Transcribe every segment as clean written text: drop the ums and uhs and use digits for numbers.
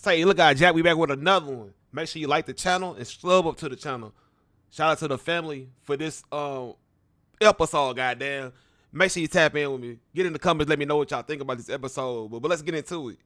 Say, look at Jack, we back with another one. Make sure you like the channel and sub up to the channel. Shout out to the family for this episode, goddamn. Make sure you tap in with me. Get in the comments, let me know what y'all think about this episode. But let's get into it.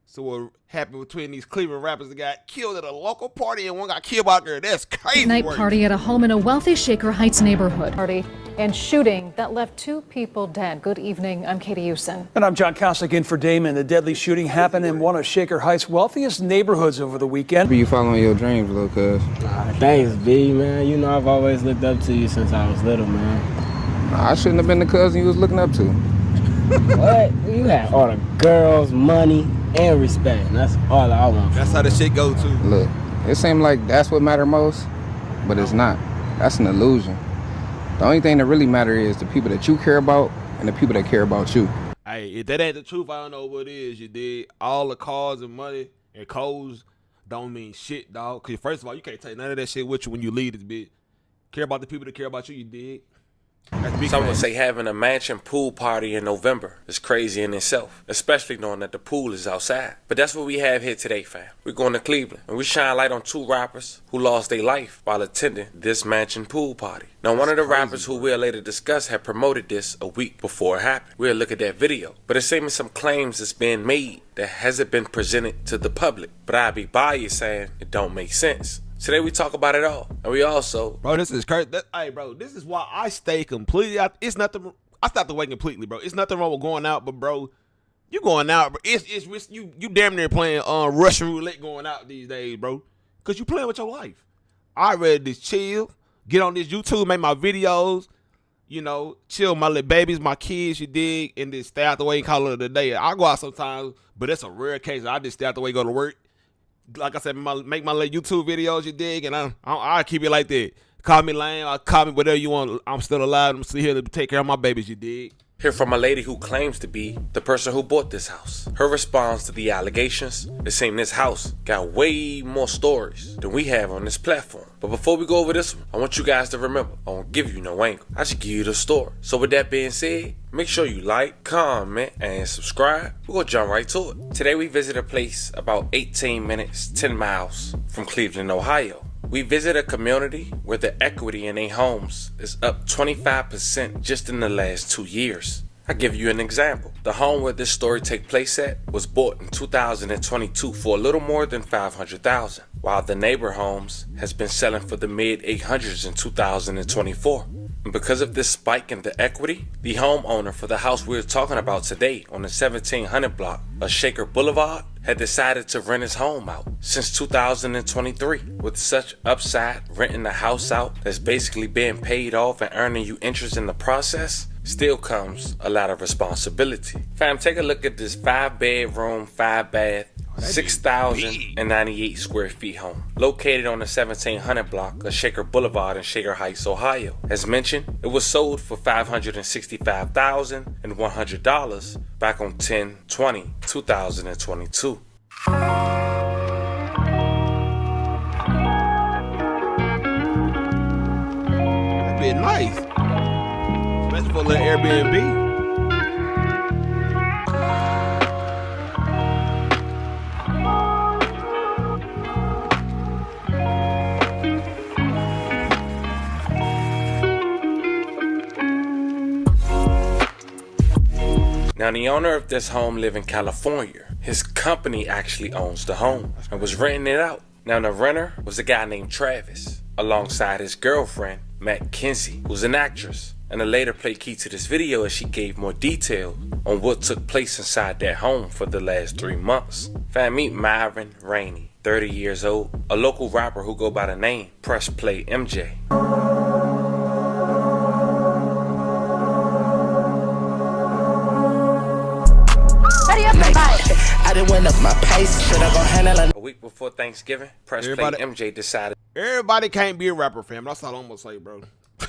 So what happened between these Cleveland rappers that got killed at a local party and one got killed out there? That's crazy. Night party at a home in a wealthy Shaker Heights neighborhood. Party and shooting that left 2 people dead. Good evening. I'm Katie Houston. And I'm John Kosik in for Damon. The deadly shooting happened in one of Shaker Heights' wealthiest neighborhoods over the weekend. You following your dreams, little cuz? Thanks, B, man. You know I've always looked up to you since I was little, man. I shouldn't have been the cousin you was looking up to. What? You had all the girls, money, and respect. And that's all I want. That's how the shit go too. Look, it seemed like that's what mattered most, but it's not. That's an illusion. The only thing that really matters is the people that you care about and the people that care about you. Hey, if that ain't the truth, I don't know what it is. You did. All the cars and money and codes don't mean shit, dog. Because first of all, you can't take none of that shit with you when you leave this bitch. Care about the people that care about you, you dig? Some would say having a mansion pool party in November is crazy in itself, especially knowing that the pool is outside. But that's what we have here today, fam. We're going to Cleveland, and we shine light on 2 rappers who lost their life while attending this mansion pool party. Now, one of the rappers who we'll later discuss had promoted this a week before it happened. We'll look at that video. But it's seeming some claims that's being made that hasn't been presented to the public. But I'd be biased saying it don't make sense. Today we talk about it all, and we also... Bro, this is crazy. Hey, bro, this is why I stay completely... It's nothing... I stopped away completely, bro. It's nothing wrong with going out, but, bro, you going out, bro. It's you damn near playing Russian roulette going out these days, bro. Because you playing with your life. I ready to chill, get on this YouTube, make my videos, you know, chill with my little babies, my kids, you dig, and then stay out the way and call it a day. I go out sometimes, but it's a rare case. I just stay out the way, go to work. Like I said, make my little YouTube videos, you dig, and I keep it like that. Call me lame, call me whatever you want. I'm still alive. I'm still here to take care of my babies, you dig. Hear from a lady who claims to be the person who bought this house. Her response to the allegations, it seemed this house got way more stories than we have on this platform. But before we go over this one, I want you guys to remember, I won't give you no angle. I just give you the story. So with that being said, make sure you like, comment, and subscribe. We're gonna jump right to it. Today we visit a place about 18 minutes, 10 miles from Cleveland, Ohio. We visit a community where the equity in their homes is up 25% just in the last 2 years. I'll give you an example. The home where this story takes place at was bought in 2022 for a little more than $500,000, while the neighbor homes has been selling for the mid-800s in 2024. And because of this spike in the equity, the homeowner for the house we're talking about today on the 1700 block of Shaker Boulevard had decided to rent his home out since 2023. With such upside, renting the house out that's basically being paid off and earning you interest in the process, still comes a lot of responsibility. Fam, take a look at this 5-bedroom, 5-bath, 6,098 square feet home, located on the 1700 block of Shaker Boulevard in Shaker Heights, Ohio. As mentioned, it was sold for $565,100 back on 10/20/2022. That'd be nice, especially for a little Airbnb. Now, the owner of this home lives in California. His company actually owns the home and was renting it out. Now, the renter was a guy named Travis, alongside his girlfriend, Matt Kinsey, who's an actress. And I later played key to this video as she gave more detail on what took place inside that home for the last 3 months. Fam, meet Myron Rainey, 30 years old, a local rapper who go by the name Press Play MJ. A week before Thanksgiving, Press Play MJ decided Everybody can't be a rapper, fam. That's all I'm gonna say, bro.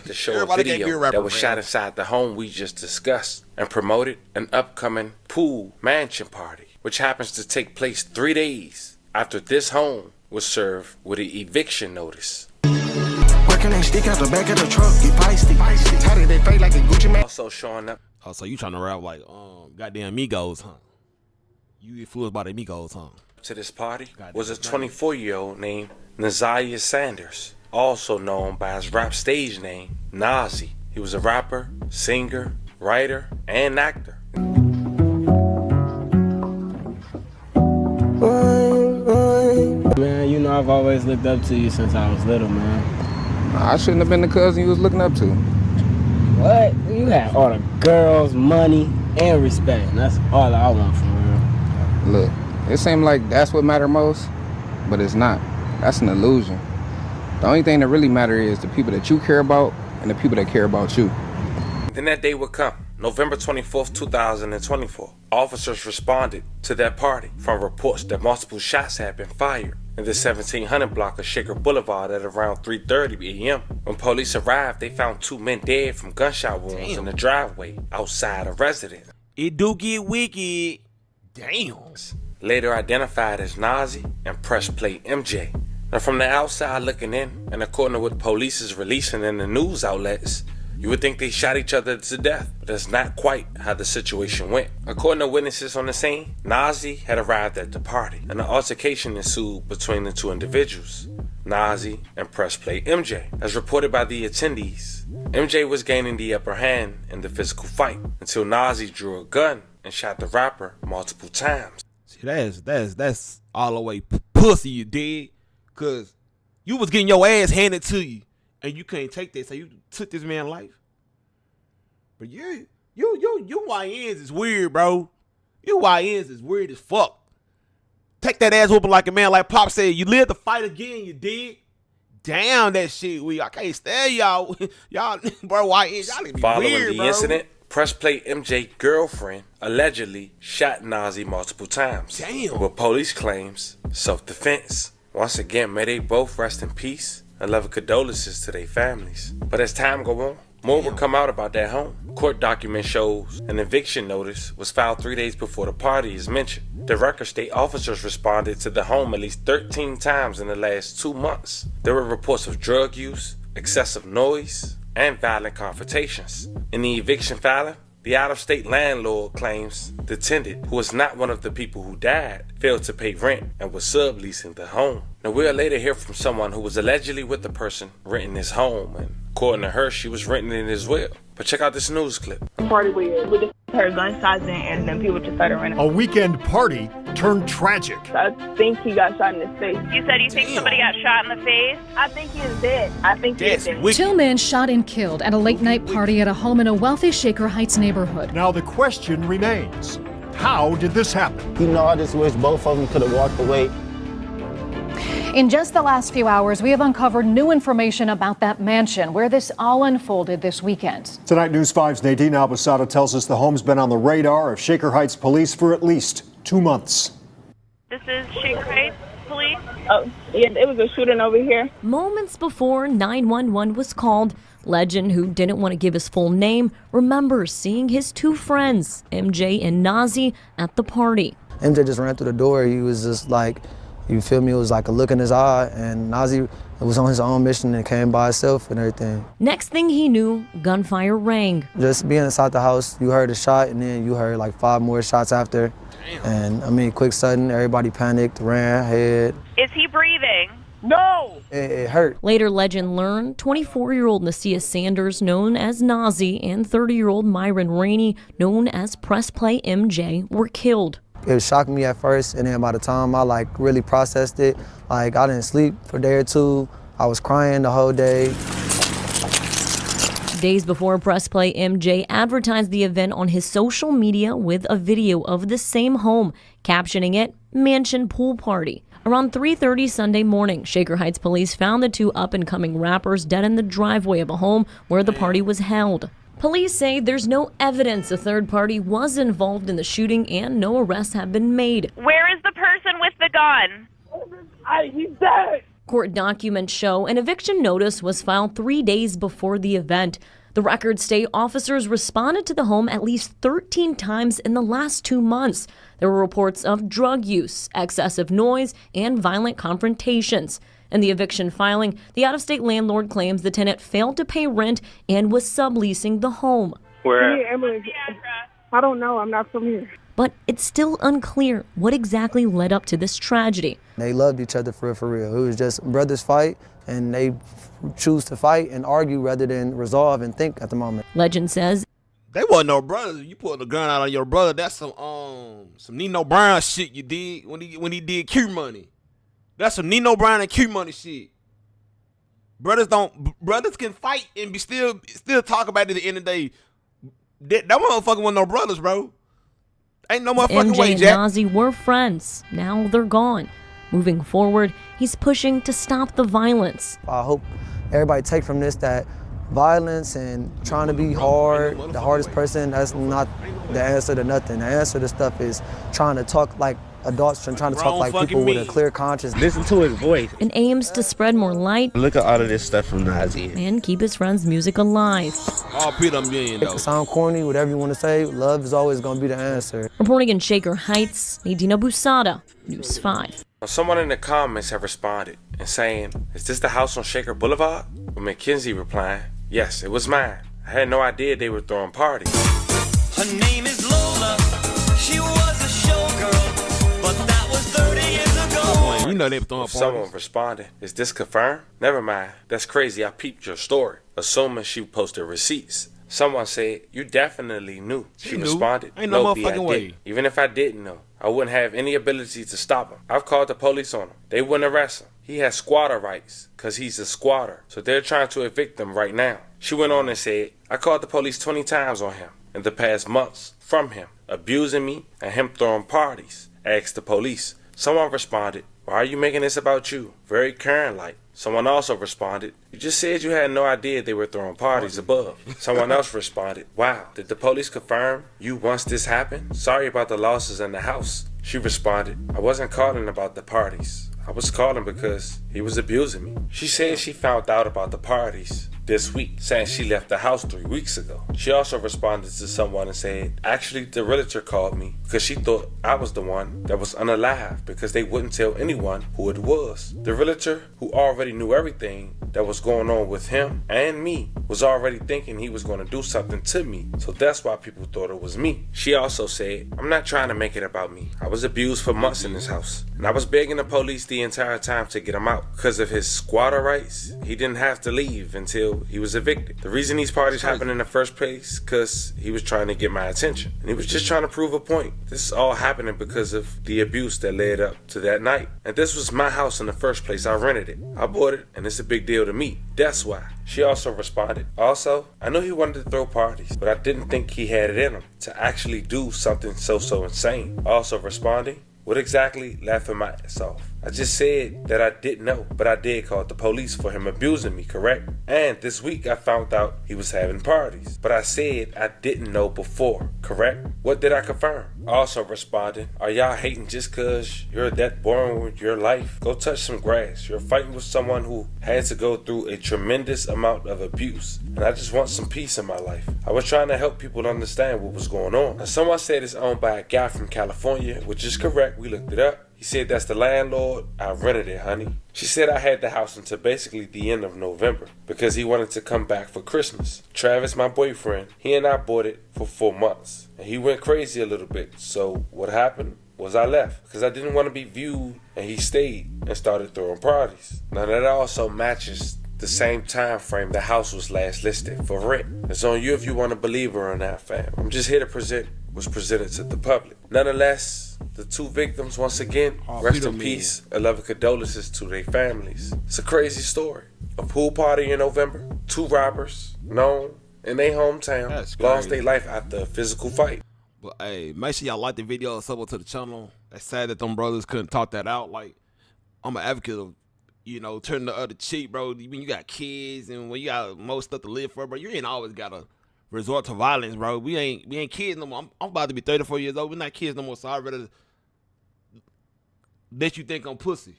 to show a video that was shot inside the home we just discussed and promoted an upcoming pool mansion party, which happens to take place 3 days after this home was served with an eviction notice. Also showing up. Oh, so you trying to rap like goddamn Migos, huh? You influenced by the Migos, huh? To this party was a 24-year-old named Naziah Sanders, also known by his rap stage name, Nazi. He was a rapper, singer, writer, and actor. Man, you know I've always looked up to you since I was little, man. I shouldn't have been the cousin you was looking up to. What? You had all the girls, money, and respect. And that's all I want from real. Look, it seemed like that's what mattered most, but it's not. That's an illusion. The only thing that really matters is the people that you care about and the people that care about you. Then that day would come, November 24th, 2024. Officers responded to that party from reports that multiple shots had been fired in the 1700 block of Shaker Boulevard at around 3:30 a.m. When police arrived, they found 2 men dead from gunshot wounds in the driveway outside a residence. It do get wicked. Damn. Later identified as Nazi and press plate MJ. Now from the outside looking in, and according to what police is releasing in the news outlets, you would think they shot each other to death, but that's not quite how the situation went. According to witnesses on the scene, Nazi had arrived at the party, and an altercation ensued between the two individuals, Nazi and press plate MJ. As reported by the attendees, MJ was gaining the upper hand in the physical fight until Nazi drew a gun and shot the rapper multiple times. See, that's all the way pussy, you dig? Cause you was getting your ass handed to you, and you can't take that, so you took this man's life. But you YNs is weird, bro. You YNs is weird as fuck. Take that ass whooping like a man, like Pop said. You live to fight again, you dig? Damn, that shit I can't stand y'all. Y'all, bro, YNs, y'all be Following weird, the bro. incident, press plate MJ girlfriend allegedly shot Nazi multiple times. Damn. With police claims self-defense. Once again, may they both rest in peace and love and condolences to their families. But as time go on, more will come out about that home. Court document shows an eviction notice was filed 3 days before the party is mentioned. The record state officers responded to the home at least 13 times in the last 2 months. There were reports of drug use, excessive noise, and violent confrontations. In the eviction filing, the out-of-state landlord claims the tenant, who was not one of the people who died, failed to pay rent and was subleasing the home. Now we'll later hear from someone who was allegedly with the person renting his home, and according to her, she was renting it as well. But check out this news clip. Party where we just heard gunshots and then people just started running. A weekend party turned tragic. I think he got shot in the face. You said you think somebody got shot in the face? I think he is dead. I think he is dead. 2 men shot and killed at a late-night party at a home in a wealthy Shaker Heights neighborhood. Now the question remains, how did this happen? You know, I just wish both of them could have walked away. In just the last few hours, we have uncovered new information about that mansion where this all unfolded this weekend. Tonight, News 5's Nadine Albasada tells us the home's been on the radar of Shaker Heights police for at least 2 months. This is Shaker Heights Police. Oh, yeah, it was a shooting over here. Moments before 911 was called, Legend, who didn't want to give his full name, remembers seeing his 2 friends, MJ and Nazi, at the party. MJ just ran through the door. He was just like, you feel me? It was like a look in his eye, and Nazi was on his own mission and came by himself and everything. Next thing he knew, gunfire rang. Just being inside the house, you heard a shot, and then you heard like 5 more shots after. And I mean, quick sudden, everybody panicked, ran, hid. Is he breathing? No! It hurt. Later, Legend learned 24-year-old Naziah Sanders, known as Nazi, and 30-year-old Myron Rainey, known as Press Play MJ, were killed. It shocked me at first, and then by the time I like really processed it, like I didn't sleep for a day or 2. I was crying the whole day. Days before Press Play MJ advertised the event on his social media with a video of the same home, captioning it, Mansion Pool Party. Around 3:30 Sunday morning, Shaker Heights police found the 2 up-and-coming rappers dead in the driveway of a home where the party was held. Police say there's no evidence a third party was involved in the shooting and no arrests have been made. Where is the person with the gun? He's dead. Court documents show an eviction notice was filed 3 days before the event. The records state officers responded to the home at least 13 times in the last 2 months. There were reports of drug use, excessive noise, and violent confrontations. In the eviction filing, the out-of-state landlord claims the tenant failed to pay rent and was subleasing the home. Where? I don't know. I'm not from here. But it's still unclear what exactly led up to this tragedy. They loved each other for real. It was just brothers fight, and they choose to fight and argue rather than resolve and think at the moment. Legend says they wasn't no brothers. You pulling a gun out on your brother. That's some Nino Brown shit you did when he did Q Money. That's some Nino Brown and Q Money shit. Brothers can fight and be still talk about it at the end of the day. That motherfucker wasn't no brothers, bro. Ain't no motherfucking way, MJ Jack. and Nazi were friends. Now they're gone. Moving forward, he's pushing to stop the violence. I hope everybody take from this that violence and trying to be hard, the hardest person, that's not the answer to nothing. The answer to stuff is trying to talk like adults and trying to talk like people with a clear conscience. Listen to his voice. And aims to spread more light. Look at all of this stuff from Nazi. And keep his friend's music alive. It can sound corny, whatever you want to say. Love is always going to be the answer. Reporting in Shaker Heights, Nadina Busada, News 5. Someone in the comments have responded and saying, "Is this the house on Shaker Boulevard?" With Mackenzie replying, "Yes, it was mine. I had no idea they were throwing parties." Her name is Lola. She was a showgirl, but that was 30 years ago. You know they were throwing parties. Someone responded, "Is this confirmed?" "Never mind. That's crazy. I peeped your story," assuming she posted receipts. Someone said, "You definitely knew." She responded, Ain't no "No, B, I motherfucking way." didn't. Even if I didn't know, I wouldn't have any ability to stop him. I've called the police on him. They wouldn't arrest him. He has squatter rights because he's a squatter. So they're trying to evict him right now. She went on and said, "I called the police 20 times on him in the past months from him abusing me and him throwing parties." Asked the police. Someone responded, "Why are you making this about you?" Very Karen-like. Someone also responded, "You just said you had no idea they were throwing parties above." Someone else responded, "Wow, did the police confirm you once this happened? Sorry about the losses in the house." She responded, "I wasn't calling about the parties. I was calling because he was abusing me." She said she found out about the parties this week, saying she left the house 3 weeks ago. She also responded to someone and said, "Actually, the realtor called me because she thought I was the one that was unalive because they wouldn't tell anyone who it was." The realtor, who already knew everything that was going on with him and me, was already thinking he was going to do something to me, so that's why people thought it was me. She also said, "I'm not trying to make it about me. I was abused for months in this house, and I was begging the police the entire time to get him out. Because of his squatter rights, he didn't have to leave until he was evicted. The reason these parties happened in the first place, because he was trying to get my attention, and he was just trying to prove a point. This is all happening because of the abuse that led up to that night. And this was my house in the first place. I rented it. I bought it, and it's a big deal to me. That's why." She also responded, "Also, I knew he wanted to throw parties, but I didn't think he had it in him to actually do something so insane." Also responding, "What exactly? Laughing my ass off. I just said that I didn't know, but I did call the police for him abusing me, correct? And this week I found out he was having parties, but I said I didn't know before, correct? What did I confirm?" Also responding, "Are y'all hating just cause you're that boring with your life? Go touch some grass. You're fighting with someone who had to go through a tremendous amount of abuse, and I just want some peace in my life. I was trying to help people to understand what was going on." Now, someone said it's owned by a guy from California, which is correct. We looked it up. He said, "That's the landlord. I rented it, honey." She said I had the house until basically the end of November because he wanted to come back for Christmas. Travis, my boyfriend, he and I bought it for 4 months. And he went crazy a little bit. So what happened was I left because I didn't want to be viewed, and he stayed and started throwing parties. Now that also matches the same time frame the house was last listed for rent. It's on you if you want to believe her or not, fam. I'm just here to present what's presented to the public. Nonetheless, the two victims, once again, rest in peace. A love and condolences to their families. It's a crazy story. A pool party in November, 2 robbers known in their hometown lost their life after a physical fight. But hey, make sure y'all like the video and sub to the channel. It's sad that them brothers couldn't talk that out. Like, I'm an advocate of, turning the other cheek, bro. When you got kids and when you got most stuff to live for, bro, you ain't always gotta resort to violence, bro. We ain't kids no more. I'm about to be 34 years old. We're not kids no more, so I'd rather let you think I'm pussy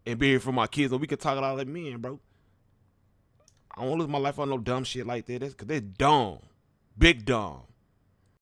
and be here for my kids, or we can talk it out like men, bro. I don't lose my life on no dumb shit like that. That's because they're dumb. Big dumb.